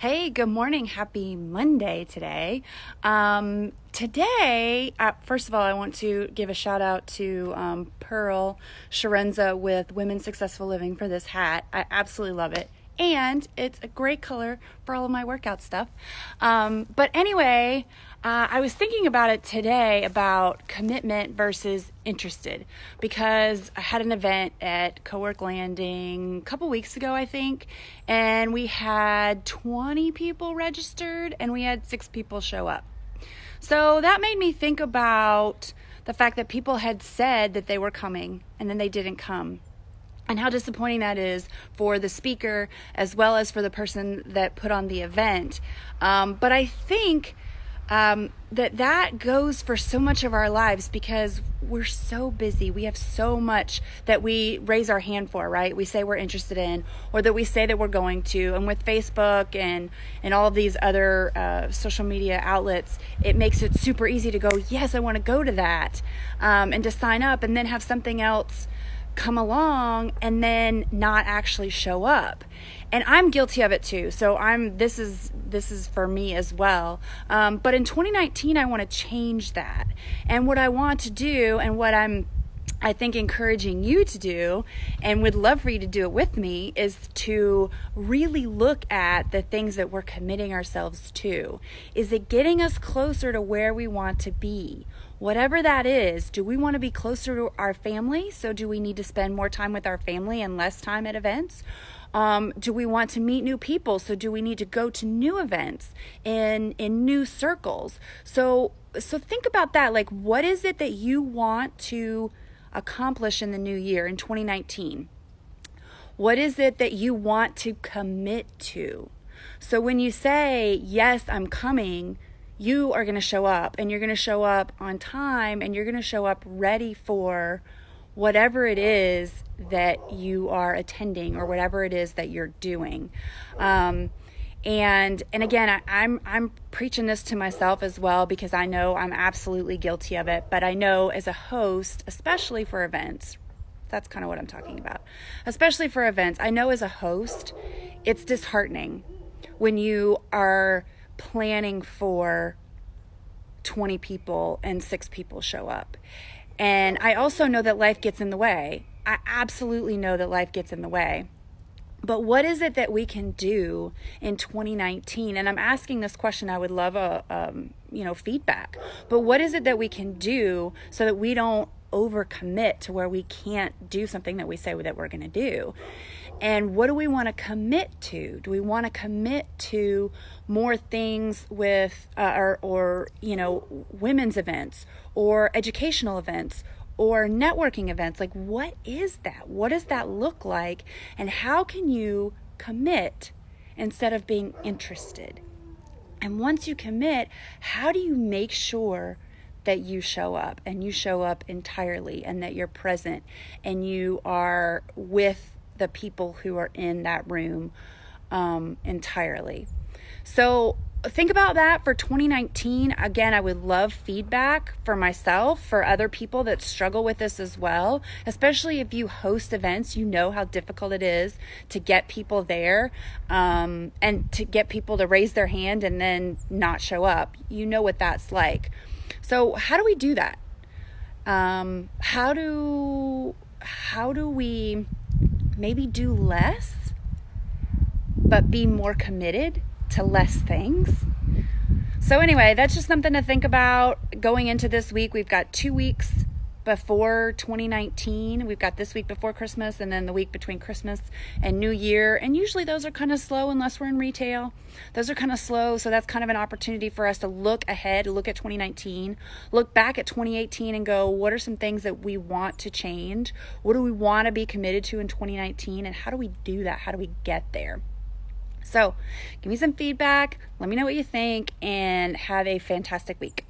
Hey, good morning. Happy Monday today. First of all, I want to give a shout out to Pearl Sharenza with Women's Successful Living for this hat. I absolutely love it. And it's a great color for all of my workout stuff. But anyway, I was thinking about it today about commitment versus interested, because I had an event at Cowork Landing a couple weeks ago, I think, and we had 20 people registered and we had 6 people show up. So that made me think about the fact that people had said that they were coming and then they didn't come. And how disappointing that is for the speaker as well as for the person that put on the event. But I think that goes for so much of our lives, because we're so busy. We have so much that we raise our hand for, right? We say we're interested in, or that we say that we're going to. And with Facebook and all of these other social media outlets, it makes it super easy to go, yes, I want to go to that, and to sign up and then have something else come along and then not actually show up. And I'm guilty of it too. So this is for me as well. But in 2019, I want to change that. And what I want to do, and what I think encouraging you to do, and would love for you to do it with me, is to really look at the things that we're committing ourselves to. Is it getting us closer to where we want to be? Whatever that is, do we want to be closer to our family? So do we need to spend more time with our family and less time at events? Do we want to meet new people? So do we need to go to new events in new circles? So think about that. Like, what is it that you want to accomplish in the new year, in 2019? What is it that you want to commit to? So when you say, yes, I'm coming, you are going to show up, and you're going to show up on time, and you're going to show up ready for whatever it is that you are attending, or whatever it is that you're doing. And again, I'm preaching this to myself as well, because I know I'm absolutely guilty of it. But I know as a host, especially for events, that's kind of what I'm talking about. Especially for events, I know as a host, it's disheartening when you are planning for 20 people and 6 people show up. And I also know that life gets in the way. I absolutely know that life gets in the way. But what is it that we can do in 2019? And I'm asking this question. I would love feedback. But what is it that we can do so that we don't overcommit to where we can't do something that we say that we're going to do? And what do we want to commit to? Do we want to commit to more things with, women's events, or educational events, or networking events? Like, what is that? What does that look like? And how can you commit instead of being interested? And once you commit, how do you make sure that you show up, and you show up entirely, and that you're present, and you are with the people who are in that room entirely? So think about that for 2019. Again, I would love feedback for myself, for other people that struggle with this as well. Especially if you host events, you know how difficult it is to get people there, and to get people to raise their hand and then not show up. You know what that's like. So how do we do that? How do we maybe do less, but be more committed to less things? So anyway, that's just something to think about going into this week. We've got 2 weeks before 2019. We've got this week before Christmas, and then the week between Christmas and New Year. And usually those are kind of slow unless we're in retail. Those are kind of slow. So that's kind of an opportunity for us to look ahead, look at 2019, look back at 2018 and go, what are some things that we want to change? What do we want to be committed to in 2019? And how do we do that? How do we get there? So give me some feedback. Let me know what you think, and have a fantastic week.